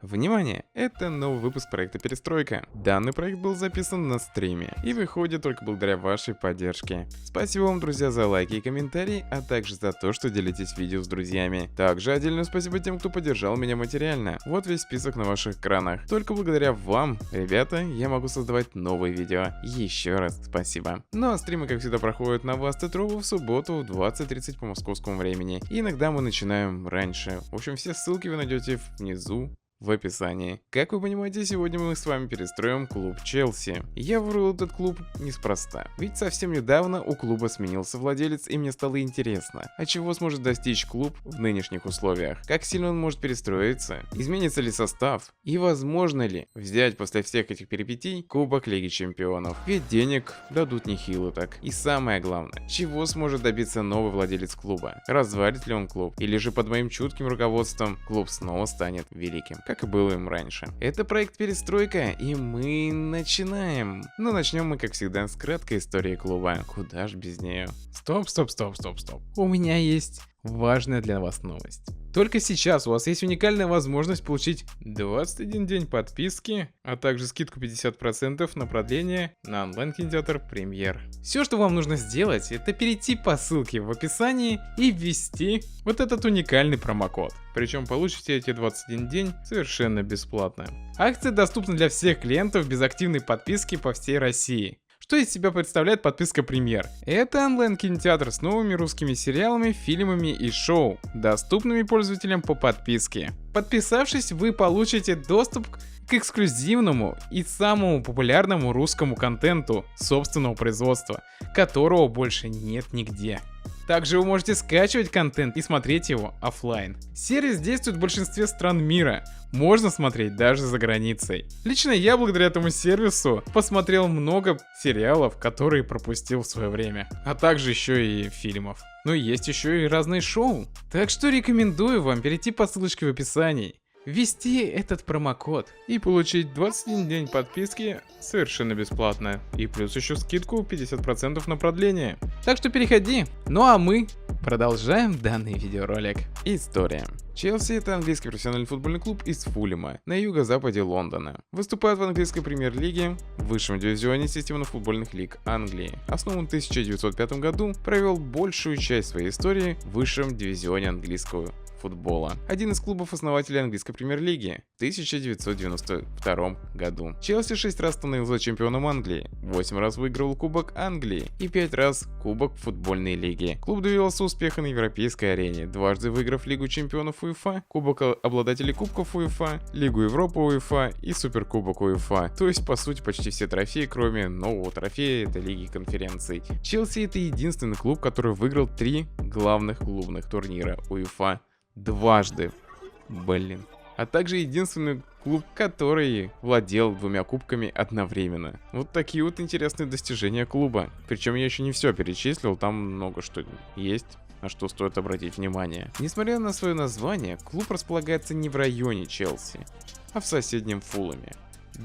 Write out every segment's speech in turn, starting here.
Внимание! Это новый выпуск проекта Перестройка. Данный проект был записан на стриме и выходит только благодаря вашей поддержке. Спасибо вам, друзья, за лайки и комментарии, а также за то, что делитесь видео с друзьями. Также отдельное спасибо тем, кто поддержал меня материально. Вот весь список на ваших экранах. Только благодаря вам, ребята, я могу создавать новые видео. Еще раз спасибо. Ну а стримы, как всегда, проходят на Вастетрову в субботу в 20:30 по московскому времени. И иногда мы начинаем раньше. В общем, все ссылки вы найдете внизу в описании. Как вы понимаете, сегодня мы с вами перестроим клуб Челси. Я выбрал этот клуб неспроста, ведь совсем недавно у клуба сменился владелец, и мне стало интересно, а чего сможет достичь клуб в нынешних условиях, как сильно он может перестроиться, изменится ли состав, и возможно ли взять после всех этих перипетий Кубок Лиги Чемпионов, ведь денег дадут нехило так. И самое главное, чего сможет добиться новый владелец клуба, развалит ли он клуб, или же под моим чутким руководством клуб снова станет великим, как и было им раньше. Это проект Перестройка, и мы начинаем. Но начнем мы, как всегда, с краткой истории клуба. Куда ж без нее? Стоп. У меня есть важная для вас новость. Только сейчас у вас есть уникальная возможность получить 21 день подписки, а также скидку 50% на продление на онлайн-кинотеатр Премьер. Все, что вам нужно сделать, это перейти по ссылке в описании и ввести вот этот уникальный промокод. Причем получите эти 21 день совершенно бесплатно. Акция доступна для всех клиентов без активной подписки по всей России. Что из себя представляет подписка Премьер? Это онлайн-кинотеатр с новыми русскими сериалами, фильмами и шоу, доступными пользователям по подписке. Подписавшись, вы получите доступ к эксклюзивному и самому популярному русскому контенту собственного производства, которого больше нет нигде. Также вы можете скачивать контент и смотреть его офлайн. Сервис действует в большинстве стран мира, можно смотреть даже за границей. Лично я благодаря этому сервису посмотрел много сериалов, которые пропустил в свое время, а также еще и фильмов. Ну и есть еще и разные шоу. Так что рекомендую вам перейти по ссылочке в описании, ввести этот промокод и получить 21 день подписки совершенно бесплатно. И плюс еще скидку 50% на продление. Так что переходи. Ну а мы продолжаем данный видеоролик. История. Челси — это английский профессиональный футбольный клуб из Фулема на юго-западе Лондона. Выступает в английской премьер-лиге, в высшем дивизионе системы футбольных лиг Англии. Основан в 1905 году, провел большую часть своей истории в высшем дивизионе английского футбола. Один из клубов-основателей английской премьер-лиги в 1992 году. Челси 6 раз становился чемпионом Англии, 8 раз выиграл Кубок Англии и 5 раз Кубок футбольной лиги. Клуб добился успеха на европейской арене, дважды выиграв Лигу чемпионов УЕФА, Кубок обладателей Кубков УЕФА, Лигу Европы УЕФА и Суперкубок УЕФА. То есть, по сути, почти все трофеи, кроме нового трофея, это Лиги конференций. Челси — это единственный клуб, который выиграл 3 главных клубных турнира УЕФА дважды. А также единственный клуб, который владел 2 кубками одновременно. Вот такие вот интересные достижения клуба. Причем я еще не все перечислил, там много что есть, на что стоит обратить внимание. Несмотря на свое название, клуб располагается не в районе Челси, а в соседнем Фуламе.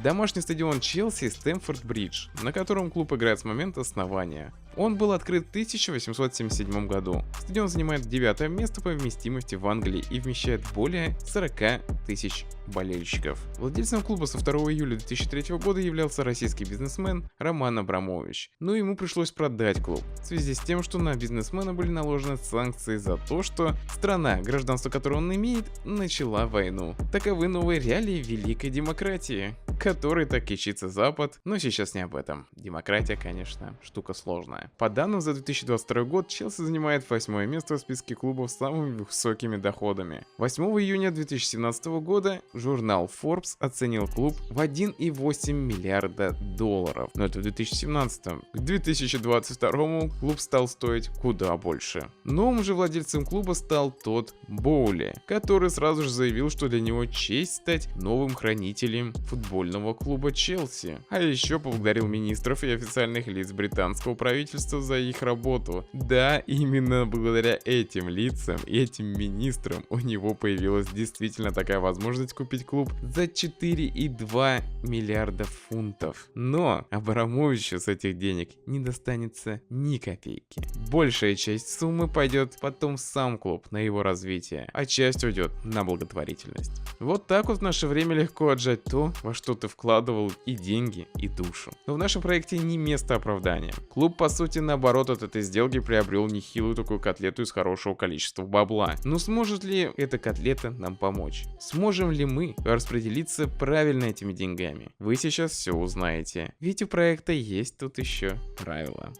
Домашний стадион Челси — Стэмфорд-Бридж, на котором клуб играет с момента основания. Он был открыт в 1877 году. Стадион занимает 9-е место по вместимости в Англии и вмещает более 40 тысяч болельщиков. Владельцем клуба со 2 июля 2003 года являлся российский бизнесмен Роман Абрамович, но ему пришлось продать клуб в связи с тем, что на бизнесмена были наложены санкции за то, что страна, гражданство которой он имеет, начала войну. Таковы новые реалии великой демократии, которой так кичится Запад, но сейчас не об этом. Демократия, конечно, штука сложная. По данным за 2022 год, Челси занимает 8-е место в списке клубов с самыми высокими доходами. 8 июня 2017 года журнал Forbes оценил клуб в 1,8 миллиарда долларов. Но это в 2017. К 2022 клуб стал стоить куда больше. Новым же владельцем клуба стал Тодд Боули, который сразу же заявил, что для него честь стать новым хранителем футбольного футбольного клуба Челси. А еще поблагодарил министров и официальных лиц британского правительства за их работу. Да, именно благодаря этим лицам и этим министрам у него появилась действительно такая возможность купить клуб за 4,2 миллиарда фунтов. Но Абрамовичу с этих денег не достанется ни копейки. Большая часть суммы пойдет потом в сам клуб на его развитие, а часть уйдет на благотворительность. Вот так вот в наше время легко отжать то, во что ты вкладывал и деньги, и душу. Но в нашем проекте не место оправдания. Клуб, по сути, наоборот, от этой сделки приобрел нехилую такую котлету из хорошего количества бабла. Но сможет ли эта котлета нам помочь? Сможем ли мы распределиться правильно этими деньгами? Вы сейчас все узнаете. Ведь у проекта есть тут еще правила.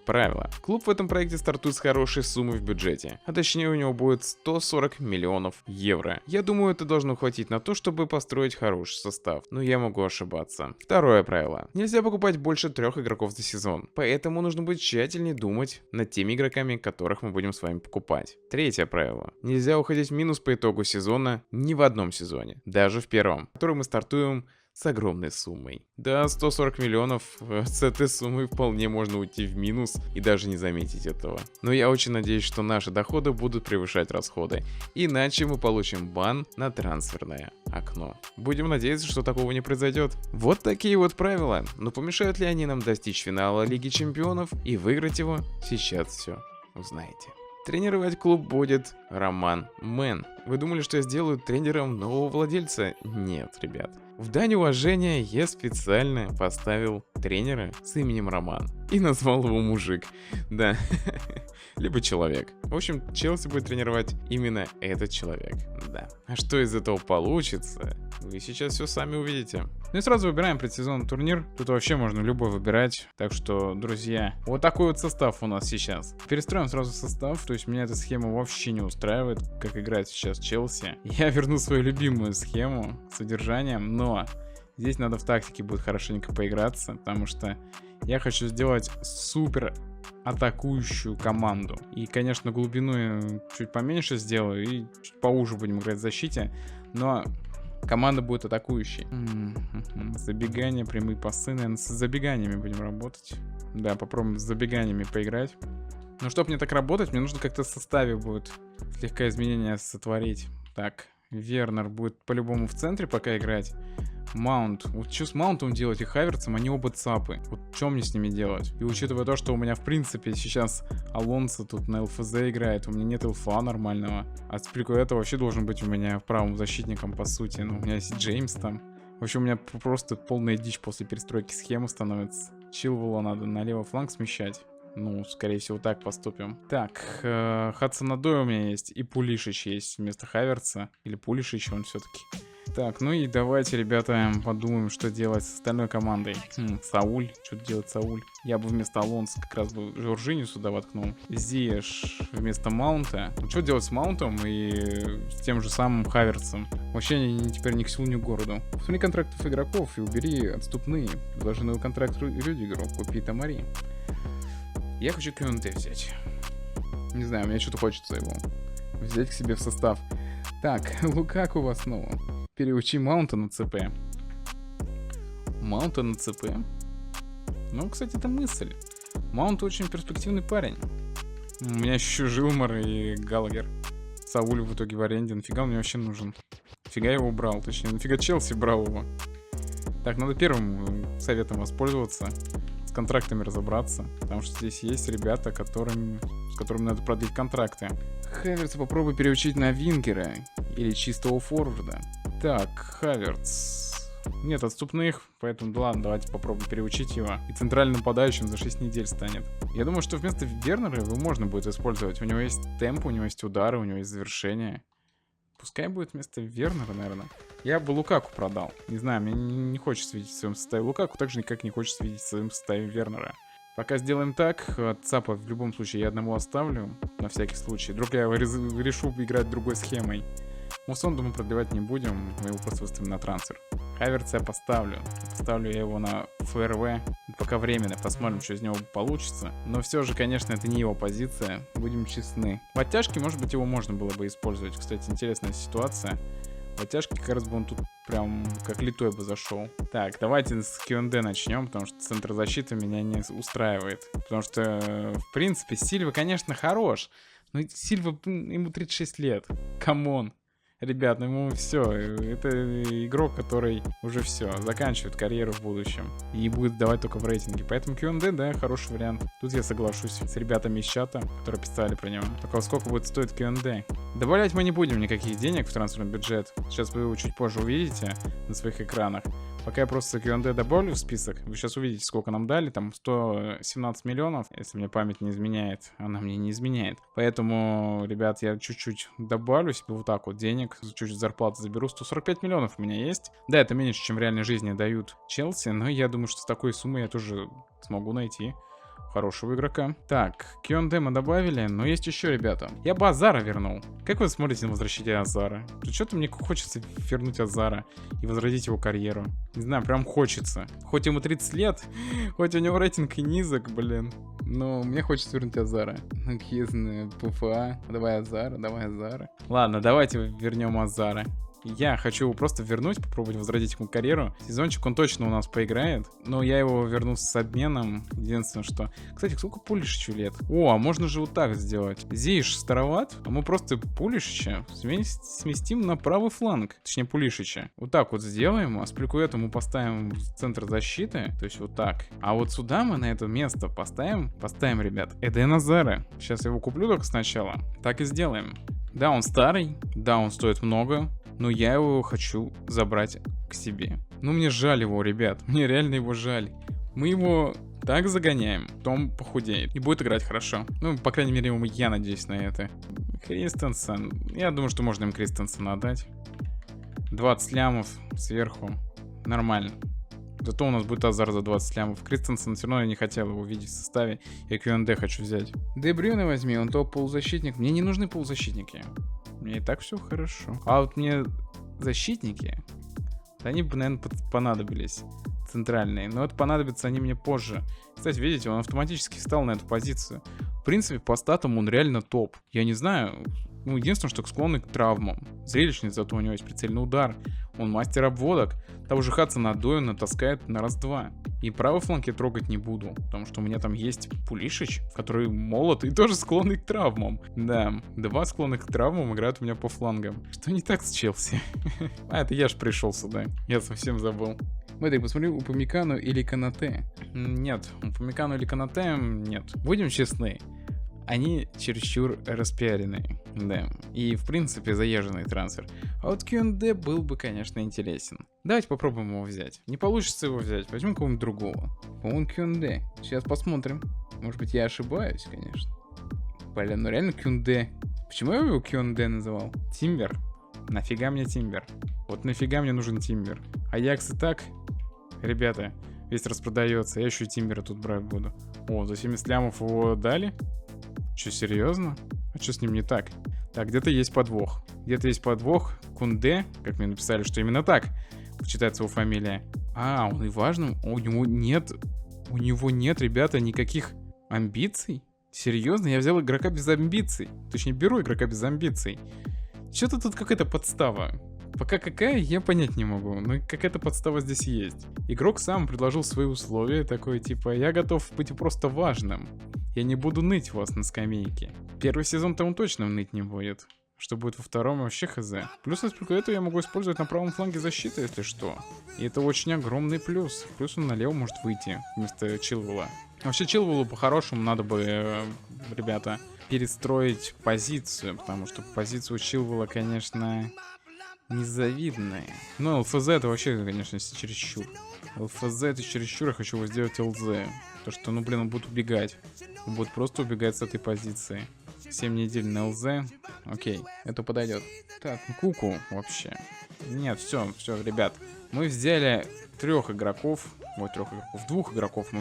Клуб в этом проекте стартует с хорошей суммы в бюджете. А точнее у него будет 140 миллионов евро. Я думаю, это должно хватить на то, чтобы построить хороший состав. Но я могу ошибаться. Второе правило. Нельзя покупать больше 3 игроков за сезон. Поэтому нужно быть тщательнее думать над теми игроками, которых мы будем с вами покупать. Третье правило. Нельзя уходить в минус по итогу сезона ни в одном сезоне. Даже в первом, который мы стартуем с огромной суммой. Да, 140 миллионов, с этой суммой вполне можно уйти в минус и даже не заметить этого. Но я очень надеюсь, что наши доходы будут превышать расходы, иначе мы получим бан на трансферное окно. Будем надеяться, что такого не произойдет. Вот такие вот правила, но помешают ли они нам достичь финала Лиги Чемпионов и выиграть его? Сейчас все узнаете. Тренировать клуб будет Роман Мэн. Вы думали, что я сделаю тренером нового владельца? Нет, ребят. В дань уважения я специально поставил тренера с именем Роман и назвал его мужик. Да, либо человек. В общем, Челси будет тренировать именно этот человек. Да. А что из этого получится, вы сейчас все сами увидите. Ну и сразу выбираем предсезонный турнир. Тут вообще можно любой выбирать. Так что, друзья, вот такой вот состав у нас сейчас. Перестроим сразу состав. То есть меня эта схема вообще не устраивает, как играет сейчас Челси. Я верну свою любимую схему с содержанием, но здесь надо в тактике будет хорошенько поиграться, потому что я хочу сделать супер атакующую команду. И, конечно, глубину чуть поменьше сделаю и чуть поуже будем играть в защите, но команда будет атакующей. Забегания, прямые пасы, наверное, с забеганиями будем работать. Да, попробуем с забеганиями поиграть. Но чтобы мне так работать, мне нужно как-то в составе будет слегка изменения сотворить. Так, Вернер будет по-любому в центре пока играть. Маунт. Вот что с Маунтом делать и Хаверцем, они оба цапы. Вот что мне с ними делать? И учитывая то, что у меня в принципе сейчас Алонсо тут на ЛФЗ играет, у меня нет ЛФА нормального. А Сприкуэта вообще должен быть у меня правым защитником по сути. Ну, у меня есть Джеймс там. В общем, у меня просто полная дичь после перестройки схемы становится. Чилвелла надо на левый фланг смещать. Ну, скорее всего, так поступим. Так, Хадсон-Одой у меня есть, и Пулишич есть вместо Хаверца. Или Пулишич он все-таки. Так, ну и давайте, ребята, подумаем, что делать с остальной командой. Сауль, что делать Сауль? Я бы вместо Алонса как раз бы Жоржиню сюда воткнул. Зиеш вместо Маунта. Ну, что делать с Маунтом и с тем же самым Хаверцем? Вообще они теперь ни к селу, ни к городу. Посмотри контрактов игроков и убери отступные. Предложи новый контракт Рюдигеру, купи Тамари. Я хочу Кюнте взять. Не знаю, мне что-то хочется его взять к себе в состав. Так, Лукаку в основу. Переучи Маунта на ЦП. Маунта на ЦП? Ну, кстати, это мысль. Маунт очень перспективный парень. У меня еще Жилмар и Галагер. Сауль в итоге в аренде. Нафига он мне вообще нужен? Нафига я его брал? Точнее, нафига Челси брал его? Так, надо первым советом воспользоваться. С контрактами разобраться. Потому что здесь есть ребята, с которыми надо продлить контракты. Хаверца попробуй переучить на вингера. Или чистого форварда. Так, Хаверц. Нет отступных, поэтому ладно, давайте попробуем переучить его. И центральным нападающим за 6 недель станет. Я думаю, что вместо Вернера его можно будет использовать. У него есть темп, у него есть удары, у него есть завершение. Пускай будет вместо Вернера, наверное. Я бы Лукаку продал. Не знаю, мне не хочется видеть в своем составе Лукаку, так же никак не хочется видеть в своем составе Вернера. Пока сделаем так, Цапа в любом случае я одного оставлю, на всякий случай. Вдруг я решу играть другой схемой. Мусонду мы продлевать не будем, мы его просто выставим на трансфер. Хаверца я поставлю. Поставлю я его на ФРВ. Пока временно, посмотрим, что из него получится. Но все же, конечно, это не его позиция, будем честны. В оттяжке, может быть, его можно было бы использовать. Кстати, интересная ситуация. Подтяжки, как раз бы он тут прям как литой бы зашел. Так, давайте с Q&D начнем, потому что центр защиты меня не устраивает. Потому что, в принципе, Сильва, конечно, хорош, но Сильва, ему 36 лет. Камон. Ребят, ну ему все. Это игрок, который уже все, заканчивает карьеру в будущем. И будет давать только в рейтинге. Поэтому Q&D, да, хороший вариант. Тут я соглашусь с ребятами из чата, которые писали про него. Только сколько будет стоить Q&D? Добавлять мы не будем никаких денег в трансферный бюджет. Сейчас вы его чуть позже увидите на своих экранах. Пока я просто Q&D добавлю в список, вы сейчас увидите, сколько нам дали. Там 117 миллионов, если мне память не изменяет. Она мне не изменяет. Поэтому, ребят, я чуть-чуть добавлю себе вот так вот денег. Чуть-чуть зарплаты заберу. 145 миллионов у меня есть. Да, это меньше, чем в реальной жизни дают Челси. Но я думаю, что с такой суммой я тоже смогу найти хорошего игрока. Так, Q&D мы добавили, но есть еще, ребята. Я бы Азара вернул. Как вы смотрите на возвращение Азара? Что-то мне хочется вернуть Азара и возродить его карьеру. Не знаю, прям хочется. Хоть ему 30 лет, хоть у него рейтинг и низок, блин. Но мне хочется вернуть Азара. Накизны, ПФА. Давай Азара, давай Азара. Ладно, давайте вернем Азара. Я хочу его просто вернуть, попробовать возродить ему карьеру. Сезончик он точно у нас поиграет, но я его верну с обменом. Единственное, что... Кстати, сколько Пулишичу лет? О, а можно же вот так сделать. Зииш староват, а мы просто Пулишича сместим на правый фланг. Точнее, Пулишича. Вот так вот сделаем, а Спликуэта мы поставим в центр защиты. То есть вот так. А вот сюда мы на это место поставим, ребят, Эден Азара. Сейчас я его куплю только сначала. Так и сделаем. Да, он старый, да, он стоит много, но я его хочу забрать к себе. Ну, мне жаль его, ребят. Мне реально его жаль. Мы его так загоняем, потом похудеет. И будет играть хорошо. Ну, по крайней мере, я надеюсь на это. Кристенсен. Я думаю, что можно им Кристенсена отдать. 20 лямов сверху. Нормально. Зато у нас будет Азар за 20 лямов. Кристенсен все равно я не хотел его видеть в составе. Я Q&D хочу взять. Де Брюйне возьми, он топ-полузащитник. Мне не нужны полузащитники. Мне и так все хорошо. А вот мне защитники, они бы, наверное, понадобились. Центральные. Но это понадобятся они мне позже. Кстати, видите, он автоматически встал на эту позицию. В принципе, по статам он реально топ. Я не знаю. Ну, единственное, что склонный к травмам. Зрелищный, зато у него есть прицельный удар. Он мастер обводок. Того же Хадсона Дойна таскает на раз-два. И правый фланг я трогать не буду. Потому что у меня там есть Пулишич, который молод и тоже склонный к травмам. Да, два склонных к травмам играют у меня по флангам. Что не так с Челси? А, это я ж пришел сюда. Я совсем забыл. Смотри, посмотрю, Упамекану или Канате. Нет, Упамекану или Канате нет. Будем честны. Они чересчур распиаренные, да, и в принципе заезженный трансфер. А вот Q&D был бы, конечно, интересен. Давайте попробуем его взять. Не получится его взять, возьмем кого-нибудь другого. По-моему, Q&D. Сейчас посмотрим. Может быть, я ошибаюсь, конечно. Блин, ну реально Q&D. Почему я его Q&D называл? Тимбер. Нафига мне Тимбер? Вот нафига мне нужен Тимбер? Аякс и так, ребята, весь распродается. Я еще и Тимбера тут брать буду. О, за 70 лямов его дали? Че, серьезно? А что с ним не так? Так, где-то есть подвох. Где-то есть подвох. Кунде, как мне написали, что именно так читается его фамилия. А, он и важным. У него нет, ребята, никаких амбиций? Серьезно? Я взял игрока без амбиций. Точнее, беру игрока без амбиций. Что-то тут какая-то подстава. Пока какая, я понять не могу, но какая-то подстава здесь есть. Игрок сам предложил свои условия, такой типа, я готов быть просто важным. Я не буду ныть вас на скамейке. Первый сезон-то он точно ныть не будет. Что будет во втором, вообще хз. Плюс эту я могу использовать на правом фланге защиты, если что. И это очень огромный плюс. Плюс он налево может выйти вместо Чилвелла. Вообще Чилвеллу по-хорошему надо бы, ребята, перестроить позицию. Потому что позицию Чилвелла, конечно, незавидная. Но ЛФЗ это вообще, конечно, чересчур. ЛФЗ это чересчур, я хочу его сделать ЛЗ. То что, ну блин, он будет убегать. Он будет просто убегать с этой позиции. 7 недель на ЛЗ. Окей, это подойдет. Так, Куку вообще. Нет, все, ребят. Мы взяли двух игроков мы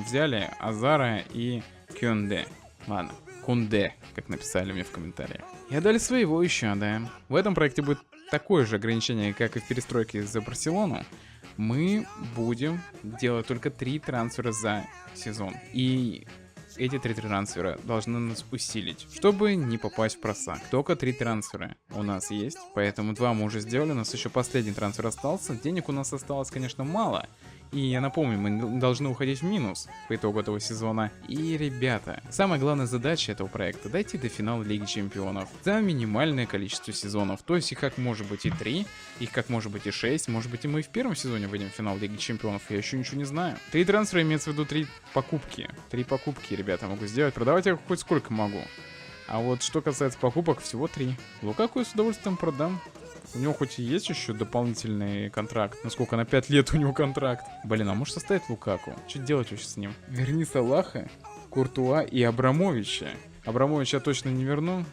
взяли. Азара и Q&D. Ладно, Кунде, как написали мне в комментариях. И отдали своего еще, да. В этом проекте будет такое же ограничение, как и в перестройке за Барселону. Мы будем делать только 3 трансфера за сезон. И эти 3 трансфера должны нас усилить, чтобы не попасть в просак. Только 3 трансфера у нас есть, поэтому 2 мы уже сделали, у нас еще последний трансфер остался. Денег у нас осталось, конечно, мало. И я напомню, мы должны уходить в минус по итогу этого сезона. И, ребята, самая главная задача этого проекта — дойти до финала Лиги Чемпионов за минимальное количество сезонов. То есть их как может быть и 3, их как может быть и 6, может быть и мы и в первом сезоне выйдем в финал Лиги Чемпионов, я еще ничего не знаю. 3 трансфера имеется в виду 3 покупки. 3 покупки, ребята, могу сделать. Продавать я хоть сколько могу. А вот что касается покупок, всего 3. Лукаку я с удовольствием продам. У него хоть и есть еще дополнительный контракт. Насколько, на 5 лет у него контракт. Блин, а может оставить Лукаку? Что делать вообще с ним? Верни Салаха, Куртуа и Абрамовича. Абрамовича я точно не верну.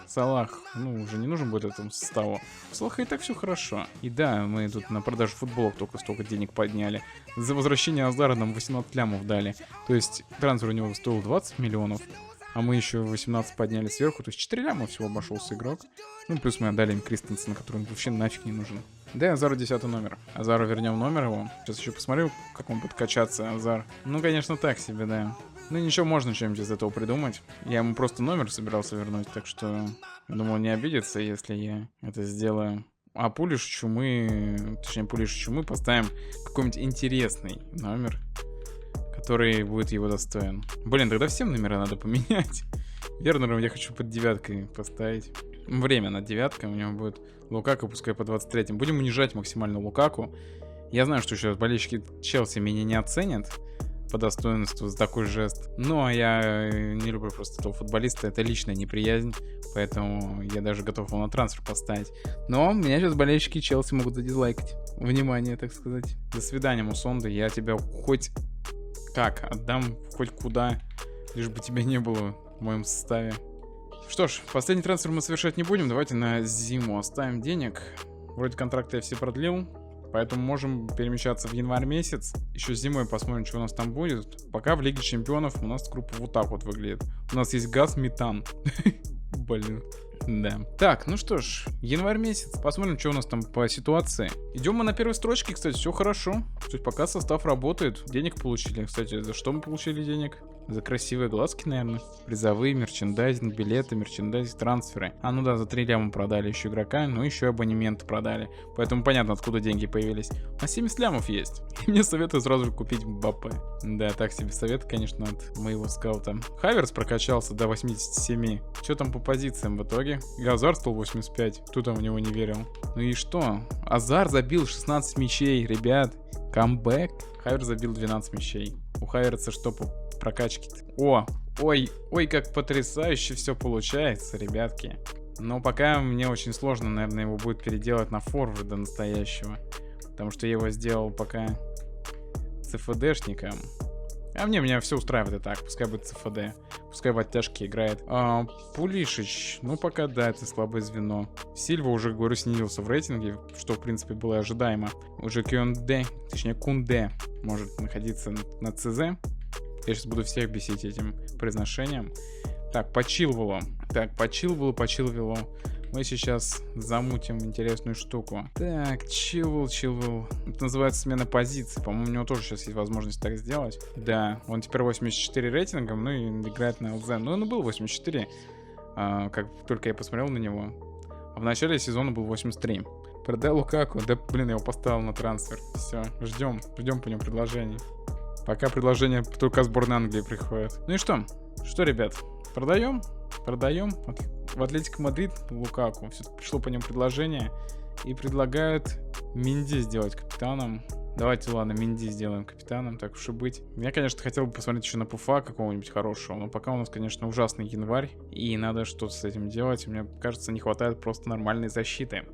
Салах, ну, уже не нужен будет этому составу. У Салаха и так все хорошо. И да, мы тут на продажу футболок только столько денег подняли. За возвращение Азара нам 18 лямов дали. То есть трансфер у него стоил 20 миллионов. А мы еще 18 подняли сверху, то есть 4 ляма всего обошелся игрок. Ну, плюс мы отдали им Кристенсена, который вообще нафиг не нужен. Да, Азару 10 номер. Азару вернем номер его. Сейчас еще посмотрю, как он будет качаться, Азар. Ну, конечно, так себе, да. Ну, ничего, можно что-нибудь из этого придумать. Я ему просто номер собирался вернуть, так что, я думаю, он не обидится, если я это сделаю. А Пулишичу мы, точнее, Пулишичу мы поставим какой-нибудь интересный номер, который будет его достоин. Блин, тогда всем номера надо поменять. Вернера я хочу под 9 поставить. Время над 9, у него будет Лукаку, пускай по 23. Будем унижать максимально Лукаку. Я знаю, что еще болельщики Челси меня не оценят по достоинству за такой жест. Но я не люблю просто этого футболиста, это личная неприязнь. Поэтому я даже готов его на трансфер поставить. Но меня сейчас болельщики Челси могут задизлайкать. Внимание, так сказать. До свидания, Мусонда, я тебя хоть как отдам, хоть куда, лишь бы тебя не было в моем составе. Что ж, последний трансфер мы совершать не будем. Давайте на зиму оставим денег. Вроде контракты я все продлил, поэтому можем перемещаться в январь месяц. Еще зимой посмотрим, что у нас там будет. Пока в Лиге Чемпионов у нас группа вот так вот выглядит. У нас есть газ, метан. Блин. Да. Так, ну что ж, январь месяц. Посмотрим, что у нас там по ситуации. Идем мы на первой строчке, кстати, все хорошо. То есть пока состав работает. Денег получили. Кстати, за что мы получили денег? За красивые глазки, наверное. Призовые, мерчендайзинг, билеты, мерчендайзинг, трансферы. А, ну да, за 3 ляма продали еще игрока, ну еще абонементы продали. Поэтому понятно, откуда деньги появились. А 70 лямов есть. И мне советую сразу же купить Мбаппе. Да, так себе совет, конечно, от моего скаута. Хаверс прокачался до 87. Что там по позициям в итоге? И Азар стал 85. Кто там в него не верил? Ну и что? Азар забил 16 мячей, ребят. Камбэк. Хаверс забил 12 мячей. У Хаверса что по прокачке-то? Ой, как потрясающе все получается, ребятки. Но пока мне очень сложно, наверное, его будет переделать на форварда настоящего. Потому что я его сделал пока ЦФДшником. А меня все устраивает и так. Пускай будет ЦФД. Пускай в оттяжке играет. Пулишич. Ну, пока да, это слабое звено. Сильва уже, говорю, снизился в рейтинге, что, в принципе, было ожидаемо. Уже Кунде может находиться на ЦЗ. Я сейчас буду всех бесить этим произношением. Так, по Чилвеллу. Мы сейчас замутим интересную штуку. Так, Чилвелл. Это называется смена позиции. По-моему, у него тоже сейчас есть возможность так сделать. Да, он теперь 84 рейтингом, ну и играет на ЛЗ. Ну, он был 84, как только я посмотрел на него. А в начале сезона был 83. Продай Лукаку. Да, блин, я его поставил на трансфер. Все, ждем по нему предложений. Пока предложение только сборной Англии приходит. Ну и что? Что, ребят, продаем? В Атлетико Мадрид Лукаку. Все пришло по нему предложение. И предлагают Минди сделать капитаном. Давайте, ладно, Минди сделаем капитаном, так уж и быть. Я, конечно, хотел бы посмотреть еще на Пуфа какого-нибудь хорошего. Но пока у нас, конечно, ужасный январь. И надо что-то с этим делать. Мне кажется, не хватает просто нормальной защиты,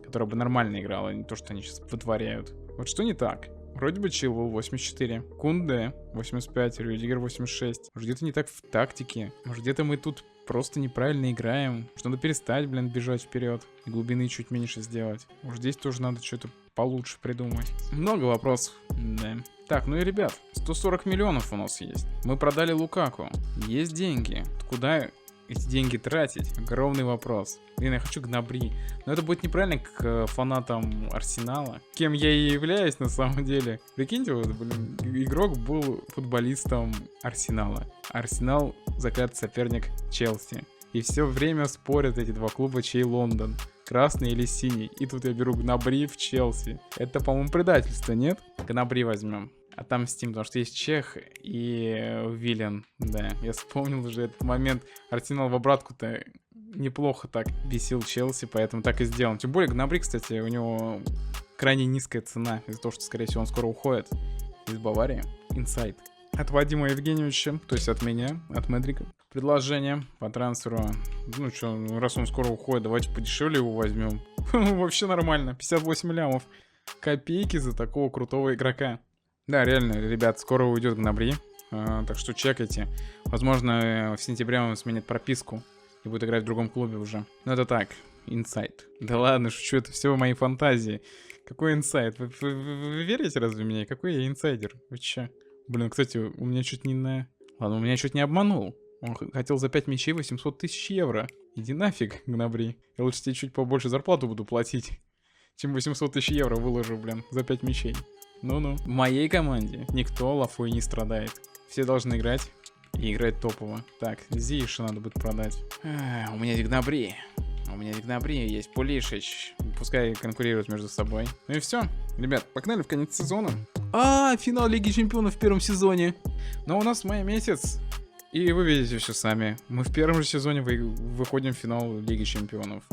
которая бы нормально играла, а не то, что они сейчас вытворяют. Вот что не так? Вроде бы Чилвелл 84, Кунде 85, Рюдигер 86. Может, где-то не так в тактике. Может, где-то мы тут просто неправильно играем. Может, надо перестать, бежать вперед. И глубины чуть меньше сделать. Может, здесь тоже надо что-то получше придумать. Много вопросов. Да. Так, ну и ребят, 140 миллионов у нас есть. Мы продали Лукаку. Есть деньги. Куда эти деньги тратить? Огромный вопрос. Блин, я хочу Гнабри. Но это будет неправильно к фанатам Арсенала. Кем я и являюсь на самом деле. Прикиньте, вот, блин, игрок был футболистом Арсенала. Арсенал заклятый соперник Челси. И все время спорят эти два клуба, чей Лондон. Красный или синий. И тут я беру Гнабри в Челси. Это, по-моему, предательство, нет? Гнабри возьмем. Отомстим, потому что есть Чех и Виллен. Да, я вспомнил уже этот момент. Арсенал в обратку-то неплохо так бесил Челси, поэтому так и сделан. Тем более Гнабри, кстати, у него крайне низкая цена. Из-за того, что, скорее всего, он скоро уходит из Баварии. Инсайд. От Вадима Евгеньевича, то есть от меня, от Медрика. Предложение по трансферу. Ну что, раз он скоро уходит, давайте подешевле его возьмем. Вообще нормально. 58 лямов. Копейки за такого крутого игрока. Да, реально, ребят, скоро уйдет Гнабри. Так что чекайте. Возможно, в сентябре он сменит прописку и будет играть в другом клубе уже. Но это так, инсайд. Да ладно, шучу, это все мои фантазии. Какой инсайд? Вы верите разве в меня? Какой я инсайдер? Вы че? Блин, кстати, у меня чуть не на... Ладно, у меня чуть не обманул. Он хотел за 5 мячей 800 тысяч евро. Иди нафиг, Гнабри. Я лучше тебе чуть побольше зарплату буду платить, чем 800 тысяч евро выложу, блин, за 5 мячей. Ну-ну. В моей команде никто лафой не страдает. Все должны играть и играть топово. Так, Зиша надо будет продать. У меня Гнабри. У меня Гнабри есть Пулишич. Пускай конкурируют между собой. Ну и все. Ребят, погнали в конец сезона. Финал Лиги Чемпионов в первом сезоне. Но у нас май месяц. И вы видите все сами. Мы в первом же сезоне выходим в финал Лиги Чемпионов.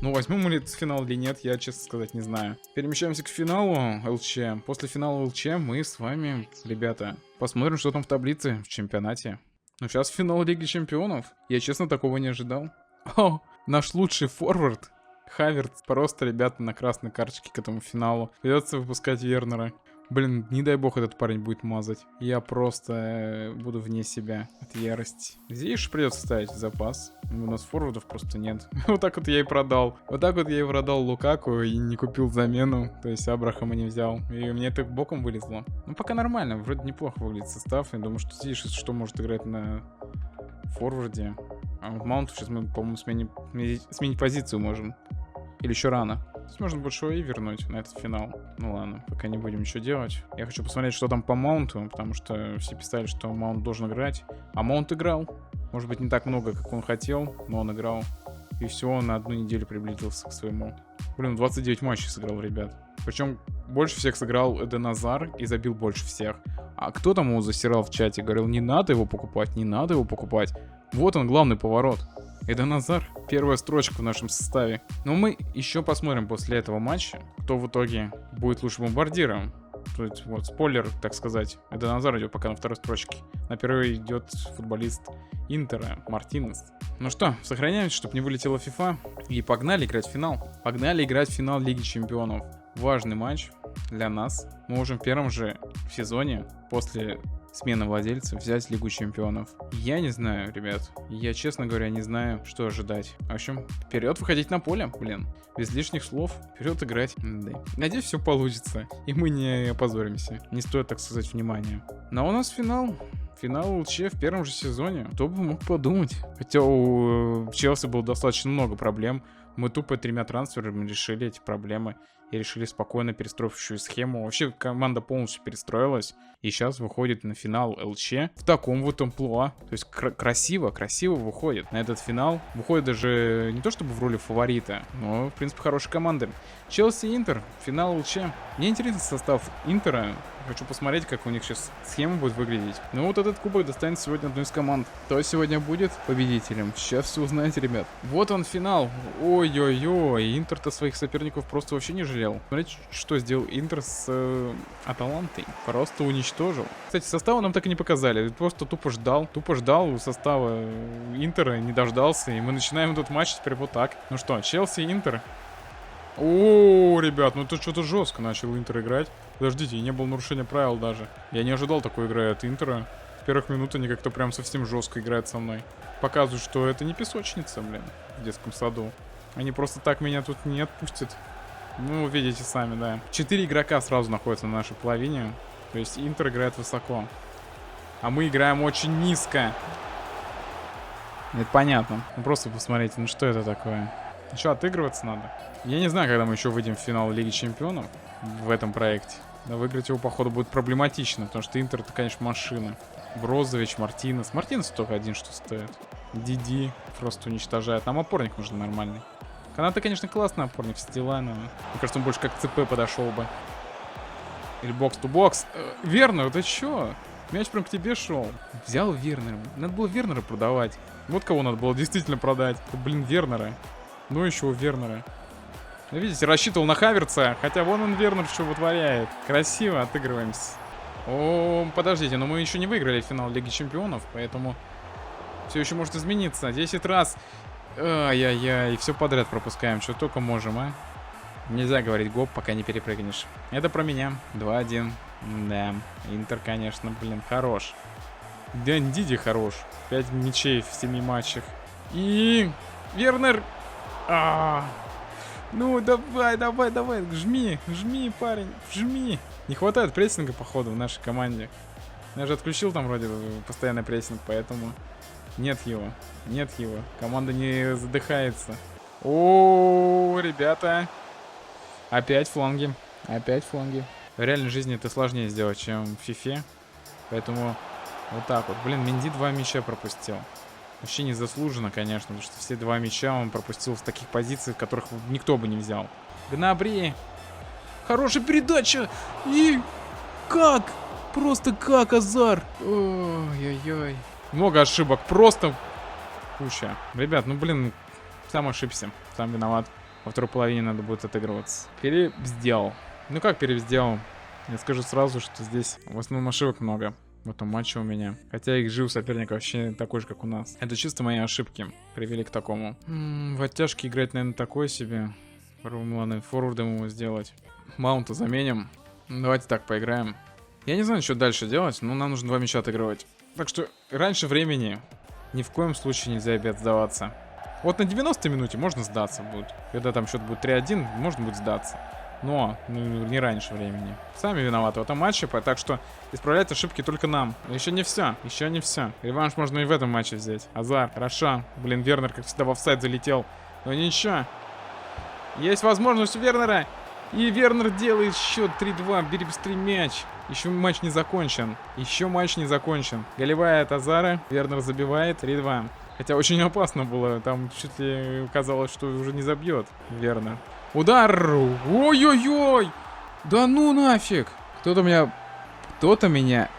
Ну, возьмем мы этот финал или нет, я, честно сказать, не знаю. Перемещаемся к финалу ЛЧ. После финала ЛЧ мы с вами, ребята, посмотрим, что там в таблице в чемпионате. Ну, сейчас финал Лиги Чемпионов. Я, честно, такого не ожидал. О, наш лучший форвард, Хавертс, просто, ребята, на красной карточке к этому финалу. Придется выпускать Вернера. Блин, не дай бог этот парень будет мазать. Я просто буду вне себя от ярости. Здесь придется ставить в запас. У нас форвардов просто нет. Вот так вот я и продал. Вот так вот я и продал Лукаку и не купил замену. То есть Абрахама не взял. И мне это боком вылезло. Ну пока нормально. Вроде неплохо выглядит состав. Я думаю, что здесь что может играть на форварде. А вот Маунту сейчас мы, по-моему, сменить позицию можем. Или еще рано. То есть можно будет и вернуть на этот финал. Ну ладно, пока не будем ничего делать. Я хочу посмотреть, что там по Маунту, потому что все писали, что Маунт должен играть. А Маунт играл. Может быть, не так много, как он хотел, но он играл. И все, на одну неделю приблизился к своему. Блин, 29 матчей сыграл, ребят. Причем больше всех сыграл Эден Азар и забил больше всех. А кто там его засирал в чате? Говорил, не надо его покупать, не надо его покупать. Вот он, главный поворот. Эден Азар, первая строчка в нашем составе. Но мы еще посмотрим после этого матча, кто в итоге будет лучшим бомбардиром. То есть, вот, спойлер, так сказать. Эден Азар идет пока на второй строчке. На первой идет футболист Интера, Мартинес. Ну что, сохраняемся, чтобы не вылетела FIFA. И погнали играть в финал. Погнали играть в финал Лиги Чемпионов. Важный матч для нас. Мы можем в первом же сезоне, после смены владельца, взять Лигу Чемпионов. Я не знаю, ребят. Я, честно говоря, не знаю, что ожидать. В общем, вперед выходить на поле, блин. Без лишних слов. Вперед играть. Да. Надеюсь, все получится. И мы не опозоримся. Не стоит, так сказать, внимания. Но у нас финал. Финал ЛЧ в первом же сезоне. Кто бы мог подумать. Хотя у Челси было достаточно много проблем. Мы тупо 3 трансферами решили эти проблемы. И решили спокойно перестроившую схему. Вообще команда полностью перестроилась. И сейчас выходит на финал ЛЧ в таком вот амплуа. То есть красиво выходит на этот финал. Выходит даже не то чтобы в роли фаворита, но в принципе хорошая команда. Челси и Интер, финал ЛЧ. Мне интересен состав Интера. Хочу посмотреть, как у них сейчас схема будет выглядеть. Ну вот этот кубок достанется сегодня одной из команд. Кто сегодня будет победителем? Сейчас все узнаете, ребят. Вот он финал. Ой-ой-ой, Интер-то своих соперников просто вообще не жалел. Смотрите, что сделал Интер с Аталантой. Просто уничтожил. Кстати, состава нам так и не показали. Просто тупо ждал у состава Интера, не дождался. И мы начинаем этот матч теперь вот так. Ну что, Челси, Интер. О, ребят, ну это что-то жестко начал Интер играть. Подождите, не было нарушения правил даже. Я не ожидал такой игры от Интера. В первых минутах они как-то прям совсем жестко играют со мной. Показывают, что это не песочница, блин, в детском саду. Они просто так меня тут не отпустят. Ну, видите сами, да. 4 игрока сразу находятся на нашей половине. То есть Интер играет высоко. А мы играем очень низко. Это понятно. Ну просто посмотрите, ну что это такое? Ну что, отыгрываться надо? Я не знаю, когда мы еще выйдем в финал Лиги Чемпионов в этом проекте. Но выиграть его, походу, будет проблематично, потому что Интер, это, конечно, машина. Брозович, Мартинес. Мартинес только один что стоит. Диди просто уничтожает. Нам опорник нужен нормальный. Каната, конечно, классный опорник, все дела, но... Мне кажется, он больше как ЦП подошел бы. Или бокс-ту-бокс. Вернер, ты чё? Мяч прям к тебе шел. Взял Вернера. Надо было Вернера продавать. Вот кого надо было действительно продать. Это, блин, Вернера. Ну еще у Вернера. Ну, видите, рассчитывал на Хаверца. Хотя вон он, Вернер, что вытворяет. Красиво отыгрываемся. О, подождите, но мы еще не выиграли финал Лиги Чемпионов, поэтому все еще может измениться. 10 раз. Ай-яй-яй, все подряд пропускаем, что только можем, а. Нельзя говорить гоп, пока не перепрыгнешь. Это про меня. 2-1. Да, Интер, конечно, блин, хорош. Да, Диди хорош. 5 мячей в 7 матчах. И... Вернер! Ну, давай, давай, давай, жми, жми, парень, жми. Не хватает прессинга, походу, в нашей команде. Я же отключил там вроде постоянный прессинг, поэтому... Нет его, нет его. Команда не задыхается. О, ребята. Опять фланги, опять фланги. В реальной жизни это сложнее сделать, чем в фифе. Поэтому вот так вот. Блин, Менди 2 мяча пропустил. Вообще незаслуженно, конечно, потому что все 2 мяча он пропустил в таких позициях, в которых никто бы не взял. Гнабри. Хорошая передача. И как? Просто как, Азар. Ой-ой-ой. Много ошибок, просто куча. Ребят, ну блин, сам ошибся, сам виноват. Во второй половине надо будет отыгрываться. Перебздел. Ну как перебздел? Я скажу сразу, что здесь в основном ошибок много в этом матче у меня. Хотя их жив соперник вообще такой же, как у нас. Это чисто мои ошибки привели к такому. В оттяжке играть, наверное, такой себе. Ладно, форвардом его сделать. Маунта заменим. Давайте так поиграем. Я не знаю, что дальше делать, но нам нужно 2 мяча отыгрывать. Так что раньше времени ни в коем случае нельзя опять сдаваться. Вот на 90-й минуте можно сдаться будет. Когда там счет будет 3-1, можно будет сдаться. Но не раньше времени. Сами виноваты в этом матче, так что исправлять ошибки только нам. Но еще не все, еще не все. Реванш можно и в этом матче взять. Азар, хорошо. Блин, Вернер, как всегда, в офсайд залетел. Но ничего. Есть возможность у Вернера. И Вернер делает счет 3-2. Бери быстрее мяч. Еще матч не закончен. Еще матч не закончен. Голевая от Азара. Вернер забивает. 3-2. Хотя очень опасно было. Там чуть ли казалось, что уже не забьет Вернер. Удар! Ой-ой-ой! Да ну нафиг! Кто-то меня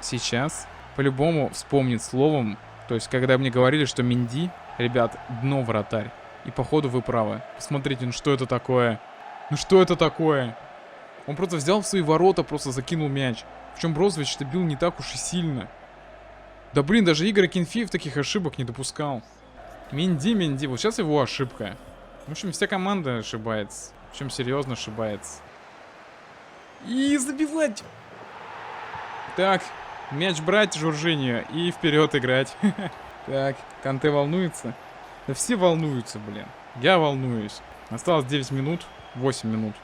сейчас по-любому вспомнит словом. То есть, когда мне говорили, что Менди, ребят, дно вратарь. И походу вы правы. Посмотрите, ну что это такое? Ну что это такое? Он просто взял в свои ворота, просто закинул мяч. Причем Брозович-то бил не так уж и сильно. Да блин, даже Игорь Акинфеев таких ошибок не допускал. Менди, вот сейчас его ошибка. В общем, вся команда ошибается. Причем серьезно ошибается. И забивать! Так, мяч брать Жоржиньо и вперед играть. Так, Канте волнуется. Да все волнуются, блин. Я волнуюсь. Осталось 9 минут, 8 минут.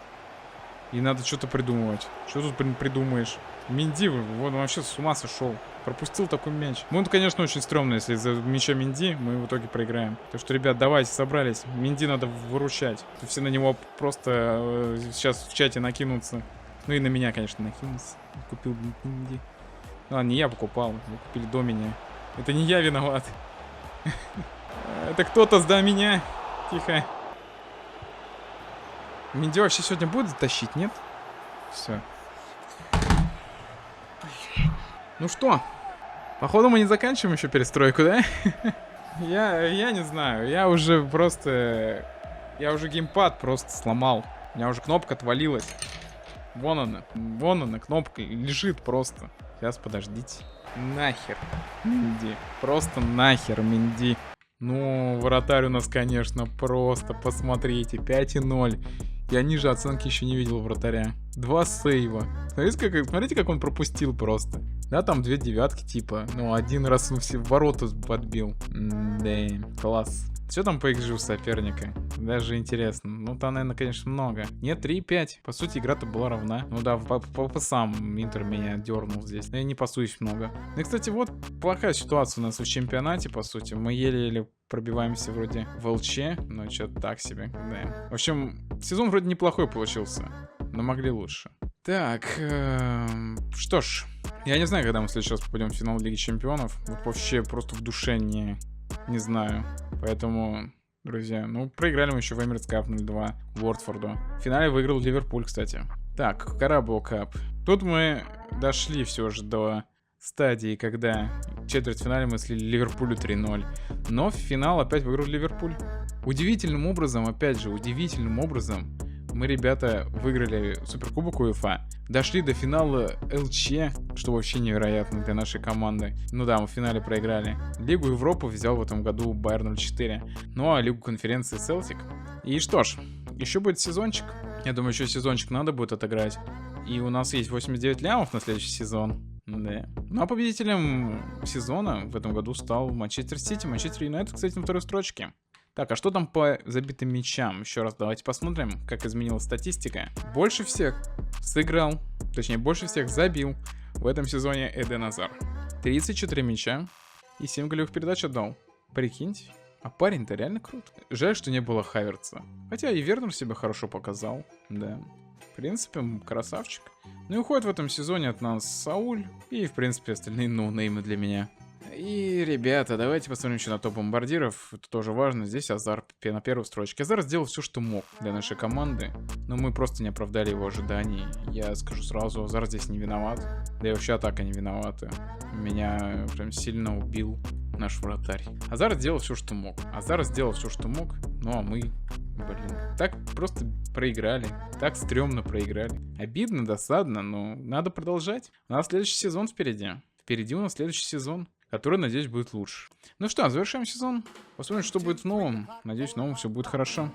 И надо что-то придумывать. Что тут придумаешь? Менди, вот он вообще с ума сошел. Пропустил такой мяч. Ну, это, конечно, очень стрёмно, если из-за мяча Менди мы в итоге проиграем. Так что, ребят, давайте, собрались. Менди надо выручать. Все на него просто сейчас в чате накинутся. Ну и на меня, конечно, накинутся. Купил Менди. А, не я покупал. Вы купили до меня. Это не я виноват. Это кто-то сда меня. Тихо. Менди вообще сегодня будет тащить, нет? Все. Ну что? Походу мы не заканчиваем еще перестройку, да? Я не знаю. Я уже геймпад просто сломал. У меня уже кнопка отвалилась. Вон она, кнопка лежит просто. Сейчас, подождите. Нахер, Менди. Просто нахер, Менди. Ну, вратарь у нас, конечно, просто, посмотрите, 5,0. Я ниже оценки еще не видел вратаря. 2 сейва. Смотрите, как он пропустил просто. Да, там 2 девятки, типа. Ну, один раз он все в ворота подбил. Да, класс. Что там по XG у соперника? Даже интересно. Ну, там, наверное, конечно, много. Нет, 3-5. По сути, игра-то была равна. Ну да, по пасам Интер меня дернул здесь. Но я не пасуюсь много. Ну и, кстати, вот плохая ситуация у нас в чемпионате, по сути. Мы еле-еле пробиваемся вроде в ЛЧ, но что-то так себе. Да. В общем, сезон вроде неплохой получился, но могли лучше. Так, что ж, я не знаю, когда мы в следующий раз попадем в финал Лиги Чемпионов. Вот вообще просто в душе не знаю. Поэтому, друзья, ну, проиграли мы еще в Emirates Cup 0-2 Уотфорду. В финале выиграл Ливерпуль, кстати. Так, Carabao Cup. Тут мы дошли все же до стадии, когда в четвертьфинале мы слили Ливерпулю 3-0. Но в финал опять выиграл Ливерпуль. Удивительным образом, опять же, удивительным образом, мы, ребята, выиграли Суперкубок УЕФА, дошли до финала ЛЧ, что вообще невероятно для нашей команды. Ну да, мы в финале проиграли. Лигу Европы взял в этом году Байер 04. Ну а Лигу конференции Селтик. И что ж, еще будет сезончик. Я думаю, еще сезончик надо будет отыграть. И у нас есть 89 лямов на следующий сезон. Да. Ну а победителем сезона в этом году стал Манчестер Сити. Манчестер Юнайтед, кстати, на второй строчке. Так, а что там по забитым мячам? Еще раз давайте посмотрим, как изменилась статистика. Больше всех сыграл, точнее, больше всех забил в этом сезоне Эден Азар. 34 мяча и 7 голевых передач отдал. Прикиньте. А парень-то реально крут. Жаль, что не было Хаверца. Хотя и Вернер себя хорошо показал. Да. В принципе, красавчик. Ну и уходит в этом сезоне от нас Сауль. И, в принципе, остальные ноунеймы для меня. И, ребята, давайте посмотрим еще на топ бомбардиров. Это тоже важно. Здесь Азар на первой строчке. Азар сделал все, что мог для нашей команды. Но мы просто не оправдали его ожиданий. Я скажу сразу, Азар здесь не виноват. Да и вообще атака не виновата. Меня прям сильно убил наш вратарь. Азар сделал все, что мог. Азар сделал все, что мог. Ну а мы, так просто проиграли. Так стрёмно проиграли. Обидно, досадно, но надо продолжать. У нас следующий сезон впереди. Впереди у нас следующий сезон, который, надеюсь, будет лучше. Ну что, завершаем сезон. Посмотрим, что будет в новом. Надеюсь, в новом все будет хорошо.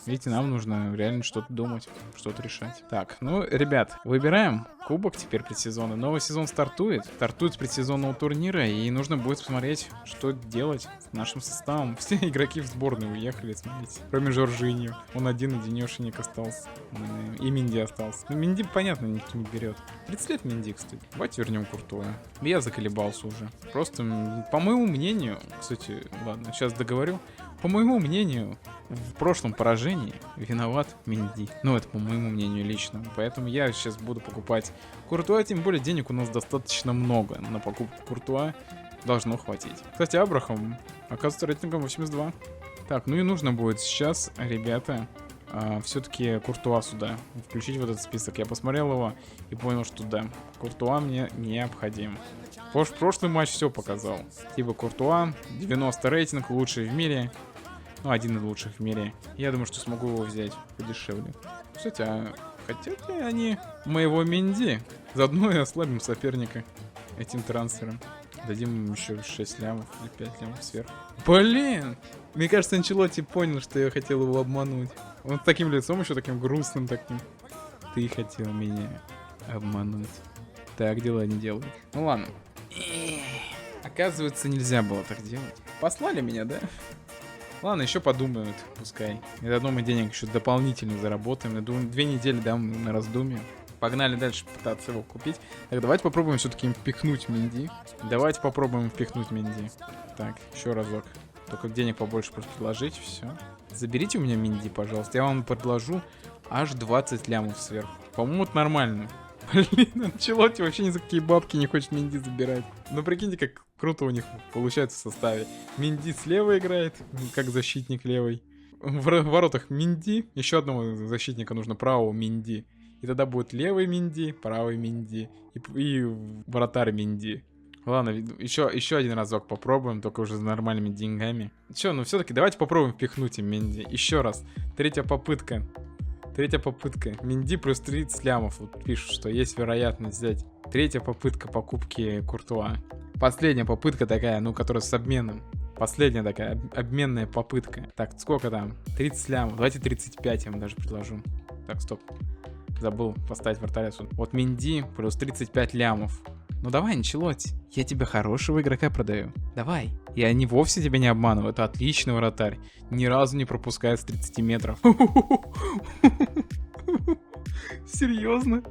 Видите, нам нужно реально что-то думать, что-то решать. Так, ну, ребят, выбираем кубок теперь предсезона. Новый сезон стартует. Стартует с предсезонного турнира, и нужно будет посмотреть, что делать с нашим составом. Все игроки в сборную уехали, смотрите. Кроме Жоржиньо. Он один-одинешенек остался. И Минди остался. Ну, Минди, понятно, никто не берет. 30 лет Минди, кстати. Давайте вернем Куртуа. Я заколебался уже. Просто, по моему мнению, кстати, ладно, сейчас договорю. По моему мнению, в прошлом поражении виноват Минди. Ну, это по моему мнению лично. Поэтому я сейчас буду покупать Куртуа. Тем более денег у нас достаточно много. На покупку Куртуа должно хватить. Кстати, Абрахам оказывается рейтингом 82. Так, ну и нужно будет сейчас, ребята, все-таки Куртуа сюда включить в этот список. Я посмотрел его и понял, что да, Куртуа мне необходим. Прошлый матч все показал. Типа Куртуа, 90 рейтинг, лучший в мире. Ну, один из лучших в мире. Я думаю, что смогу его взять подешевле. Кстати, а хотят ли они моего Минди? Заодно и ослабим соперника этим трансфером. Дадим им еще 6 лямов или 5 лямов сверху. Блин! Мне кажется, Анчелотти понял, что я хотел его обмануть. Он с таким лицом, еще таким грустным таким. Ты хотел меня обмануть. Так дела не делают. Ну ладно. Оказывается, нельзя было так делать. Послали меня, да? Ладно, еще подумают, пускай. И заодно мы денег еще дополнительно заработаем. Я думаю, 2 недели дам на раздумье. Погнали дальше пытаться его купить. Так, давайте попробуем все-таки впихнуть Минди. Давайте попробуем впихнуть Минди. Так, еще разок. Только денег побольше просто предложить, все. Заберите у меня Минди, пожалуйста. Я вам предложу аж 20 лямов сверху. По-моему, это нормально. Блин, Анчелотти вообще ни за какие бабки не хочет Минди забирать. Ну прикиньте, как круто у них получается в составе. Минди слева играет, как защитник левый. В воротах Минди. Еще одного защитника нужно правого Минди. И тогда будет левый Минди, правый Минди и вратарь Минди. Ладно, еще один разок попробуем, только уже с нормальными деньгами. Че, ну все-таки давайте попробуем впихнуть им Минди. Еще раз. Третья попытка. Минди плюс 30 лямов. Вот пишут, что есть вероятность взять. Третья попытка покупки Куртуа. Последняя попытка такая, ну, которая с обменом. Последняя такая обменная попытка. Так, сколько там? 30 лямов. Давайте 35 я вам даже предложу. Так, стоп. Забыл поставить вратаря сюда. Вот Минди плюс 35 лямов. Ну давай, Анчелотти, я тебе хорошего игрока продаю. Давай. И они вовсе тебя не обманывают. Это отличный вратарь. Ни разу не пропускает с 30 метров. Серьезно?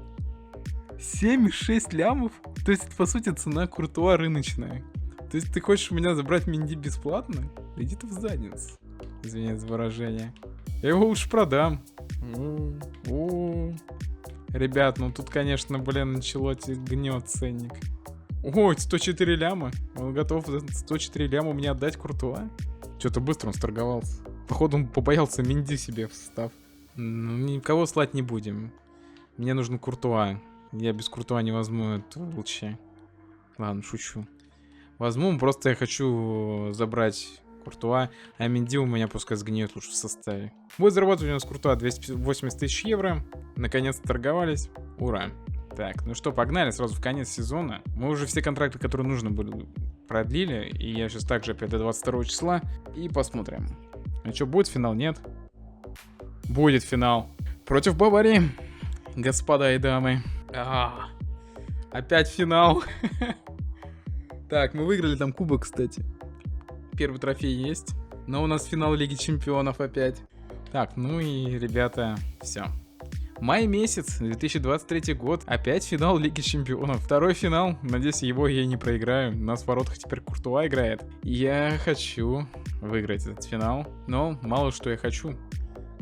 7,6 лямов? То есть, по сути, цена Куртуа рыночная. То есть, ты хочешь у меня забрать Менди бесплатно? Да иди ты в задницу. Извиняюсь за выражение. Я его уж продам. Ребят, ну тут, конечно, блин, Анчелотти гнет ценник. Ой, 104 ляма. Он готов за 104 ляма мне отдать Куртуа? Что-то быстро он сторговался. Походу, он побоялся Менди себе в состав. Ну, никого слать не будем. Мне нужен Куртуа. Я без Куртуа не возьму эту лучше. Ладно, шучу. Возьму, просто я хочу забрать Куртуа, а Менди у меня пускай сгниет лучше в составе. Будет заработать у нас Куртуа 280 тысяч евро. Наконец-то торговались. Ура. Так, ну что, погнали сразу в конец сезона. Мы уже все контракты, которые нужно были, продлили. И я сейчас также опять до 22 числа. И посмотрим. Ну что, будет финал? Нет? Будет финал. Против Баварии. Господа и дамы. Опять финал. Так, мы выиграли там кубок, кстати. Первый трофей есть. Но у нас финал Лиги Чемпионов опять. Так, ну и, ребята, все. Май месяц, 2023 год. Опять финал Лиги Чемпионов. Второй финал. Надеюсь, его я не проиграю. У нас в воротах теперь Куртуа играет. Я хочу выиграть этот финал. Но мало что я хочу.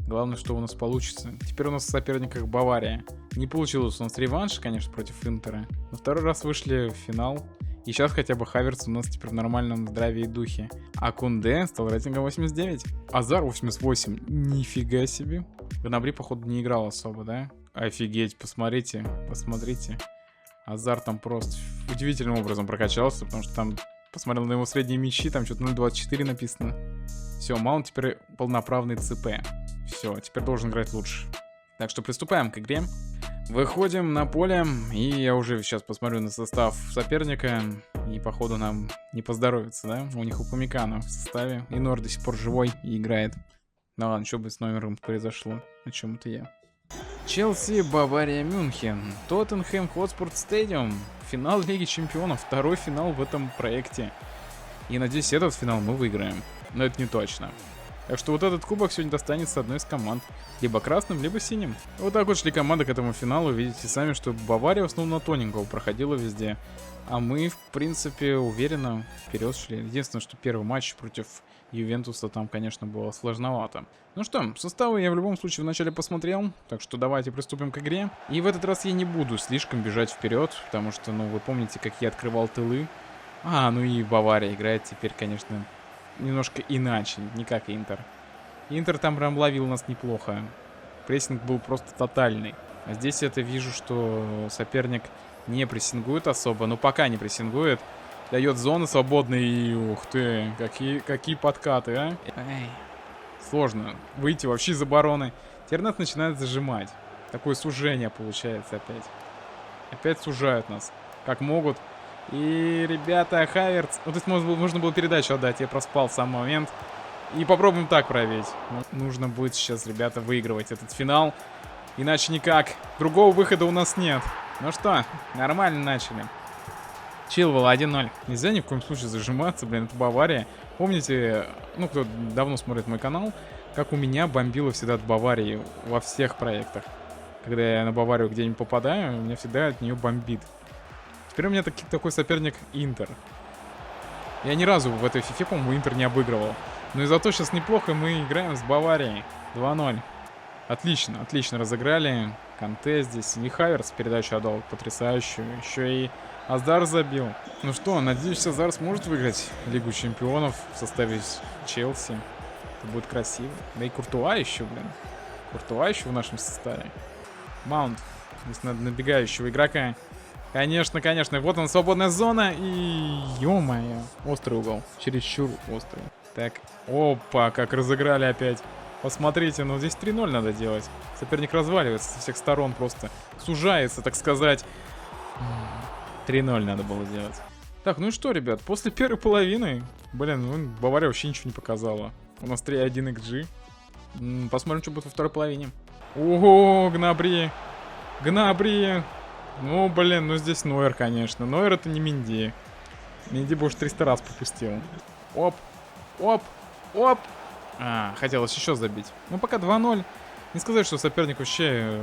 Главное, что у нас получится. Теперь у нас в соперниках Бавария. Не получилось у нас реванш, конечно, против Интера. Но второй раз вышли в финал. И сейчас хотя бы Хаверц у нас теперь в нормальном здравии и духе. А Кунде стал рейтингом 89. Азар 88. Нифига себе. Гнабри, походу, не играл особо, да? Офигеть, посмотрите, посмотрите. Азар там просто удивительным образом прокачался, потому что там посмотрел на его средние мячи, там что-то 0.24 написано. Все, Маунт теперь полноправный ЦП. Все, теперь должен играть лучше. Так что приступаем к игре. Выходим на поле, и я уже сейчас посмотрю на состав соперника, и походу нам не поздоровится, да? У них Упамекано в составе, и Нор до сих пор живой и играет. Ну ладно, что бы с номером произошло, о чем это я. Челси, Бавария, Мюнхен, Тоттенхэм, Хотспур Стадиум, финал Лиги Чемпионов, второй финал в этом проекте. И надеюсь, этот финал мы выиграем, но это не точно. Так что вот этот кубок сегодня достанется одной из команд. Либо красным, либо синим. Вот так вот шли команды к этому финалу. Видите сами, что Бавария в основном на тоненького проходила везде. А мы, в принципе, уверенно вперед шли. Единственное, что первый матч против Ювентуса там, конечно, было сложновато. Ну что, составы я в любом случае вначале посмотрел. Так что давайте приступим к игре. И в этот раз я не буду слишком бежать вперед. Потому что, ну, вы помните, как я открывал тылы. Ну и Бавария играет теперь, конечно, немножко иначе, не как Интер. Интер там прям ловил нас неплохо. Прессинг был просто тотальный. А здесь я вижу, что соперник не прессингует особо. Но пока не прессингует. Дает зоны свободные. И ух ты, какие подкаты, а. Сложно выйти вообще из обороны. Теперь нас начинает зажимать. Такое сужение получается опять. Опять сужают нас. Как могут. И, ребята, Хаверц... Вот здесь можно было передачу отдать, я проспал сам момент. И попробуем так проверить. Нужно будет сейчас, ребята, выигрывать этот финал. Иначе никак. Другого выхода у нас нет. Ну что, нормально начали. Чилвелл 1-0. Нельзя ни в коем случае зажиматься, блин, это Бавария. Помните, ну, кто давно смотрит мой канал, как у меня бомбило всегда от Баварии во всех проектах. Когда я на Баварию где-нибудь попадаю, у меня всегда от нее бомбит. Теперь у меня такой соперник Интер. Я ни разу в этой фифе, по-моему, Интер не обыгрывал. Но и зато сейчас неплохо мы играем с Баварией. 2-0. Отлично, отлично разыграли. Канте здесь. И Хаверс передачу отдал потрясающую. Еще и Азар забил. Ну что, надеюсь, Азар сможет выиграть Лигу Чемпионов в составе Челси. Это будет красиво. Да и Куртуа еще, блин. Куртуа еще в нашем составе. Маунт. Здесь надо набегающего игрока. Конечно, конечно. Вот она, свободная зона. И, ё-моё, острый угол. Чересчур острый. Так, опа, как разыграли опять. Посмотрите, ну здесь 3-0 надо делать. Соперник разваливается со всех сторон просто. Сужается, так сказать. 3-0 надо было сделать. Так, ну и что, ребят, после первой половины... Блин, ну Бавария вообще ничего не показала. У нас 3-1 XG. Посмотрим, что будет во второй половине. Ого, Гнабри. Гнабри. Ну, блин, ну здесь Нойер, конечно. Нойер это не Минди. Минди бы уж 300 раз пропустил. Оп, оп, оп. Хотелось еще забить. Ну, пока 2-0. Не сказать, что соперник вообще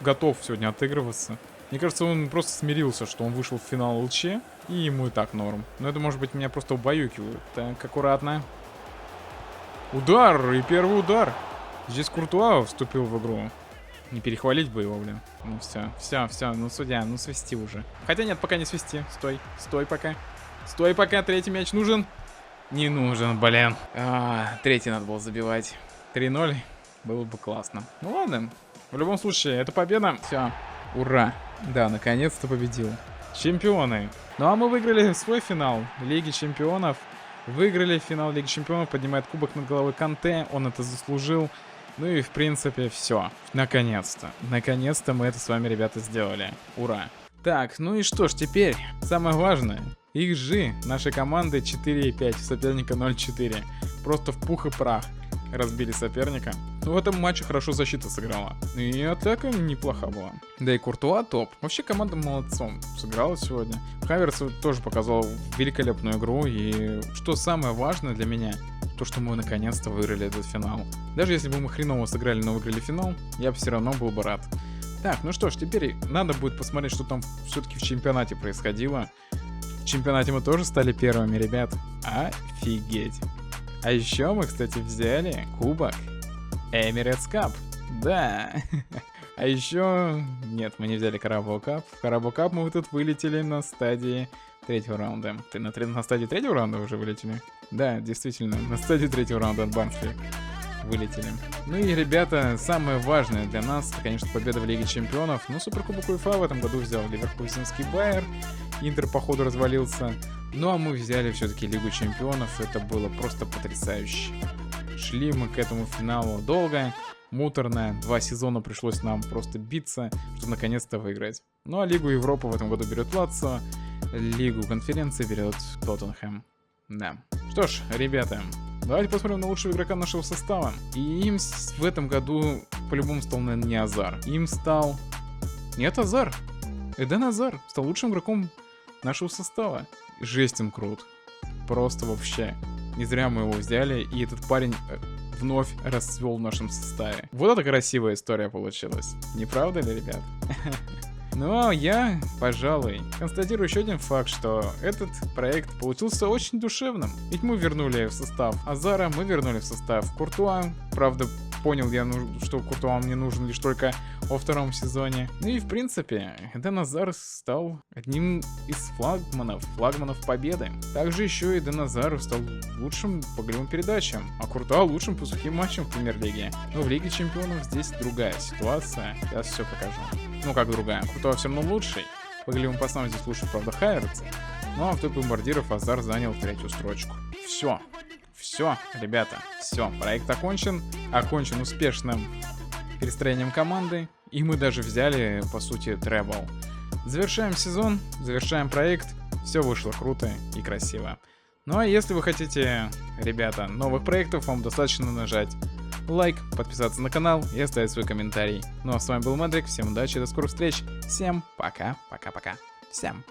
готов сегодня отыгрываться. Мне кажется, он просто смирился, что он вышел в финал ЛЧ, и ему и так норм. Но это, может быть, меня просто убаюкивают. Так, аккуратно. Удар! И первый удар. Здесь Куртуа вступил в игру. Не перехвалить бы его, блин. Ну все, ну судья, ну свисти уже. Хотя нет, пока не свисти. Стой пока. Стой пока, третий мяч нужен. Не нужен, блин. Третий надо было забивать. 3-0. Было бы классно. Ну ладно. В любом случае, это победа. Все. Ура. Да, наконец-то победил. Чемпионы. Ну а мы выиграли свой финал Лиги Чемпионов. Выиграли финал Лиги Чемпионов. Поднимает кубок над головой Канте. Он это заслужил. Ну и в принципе все. Наконец-то. Наконец-то мы это с вами, ребята, сделали. Ура. Так, ну и что ж, теперь самое важное. XG нашей команды 4,5, соперника 0,4. Просто в пух и прах разбили соперника. Но в этом матче хорошо защита сыграла. И атака неплоха была. Да и Куртуа топ. Вообще команда молодцом сыграла сегодня. Хаверс тоже показал великолепную игру. И что самое важное для меня, то что мы наконец-то выиграли этот финал. Даже если бы мы хреново сыграли, но выиграли финал, я бы все равно был бы рад. Так, ну что ж, теперь надо будет посмотреть, что там все-таки в чемпионате происходило. В чемпионате мы тоже стали первыми, ребят. Офигеть. А еще мы, кстати, взяли кубок Emirates Cup. Да. А еще... Нет, мы не взяли Carabao Cup. В Carabao Cup мы тут вылетели на стадии третьего раунда. Ты на стадии третьего раунда уже вылетели? Да, действительно, на стадии третьего раунда от Барнсли вылетели. Ну и, ребята, самое важное для нас, это, конечно, победа в Лиге Чемпионов. Ну, Суперкубок УЕФА в этом году взял Ливерпульский Байер. Интер, походу, развалился. Ну, а мы взяли все-таки Лигу Чемпионов. Это было просто потрясающе. Шли мы к этому финалу долго, муторно. 2 сезона пришлось нам просто биться, чтобы наконец-то выиграть. Ну, а Лигу Европы в этом году берет Лацио. Лигу конференции берет Тоттенхэм. Да. Что ж, ребята, давайте посмотрим на лучшего игрока нашего состава. И им в этом году по-любому стал, наверное, не Азар. Им стал... Нет, Азар. Эден Азар стал лучшим игроком нашего состава. Жесть, он крут. Просто вообще. Не зря мы его взяли, и этот парень вновь расцвел в нашем составе. Вот это красивая история получилась. Не правда ли, ребят? Ну, а я, пожалуй, констатирую еще один факт, что этот проект получился очень душевным. Ведь мы вернули в состав Азара, мы вернули в состав Куртуа. Правда, понял я, что Куртуа мне нужен лишь только во втором сезоне. Ну и в принципе, Эден Азар стал одним из флагманов победы. Также еще Эден Азар стал лучшим по голевым передачам, а Куртуа лучшим по сухим матчам в Премьер-лиге. Но в Лиге Чемпионов здесь другая ситуация. Сейчас все покажу. Ну как другая, Куртуа все равно лучший. По голевым пасам здесь лучше, правда, Хайверц. Ну а в топе бомбардиров Азар занял 3-ю строчку. Все, ребята, все, проект окончен. Окончен успешным перестроением команды. И мы даже взяли, по сути, требл. Завершаем сезон, завершаем проект. Все вышло круто и красиво. Ну а если вы хотите, ребята, новых проектов, вам достаточно нажать лайк, подписаться на канал и оставить свой комментарий. Ну а с вами был Мэдрик, всем удачи, до скорых встреч. Всем пока. Всем.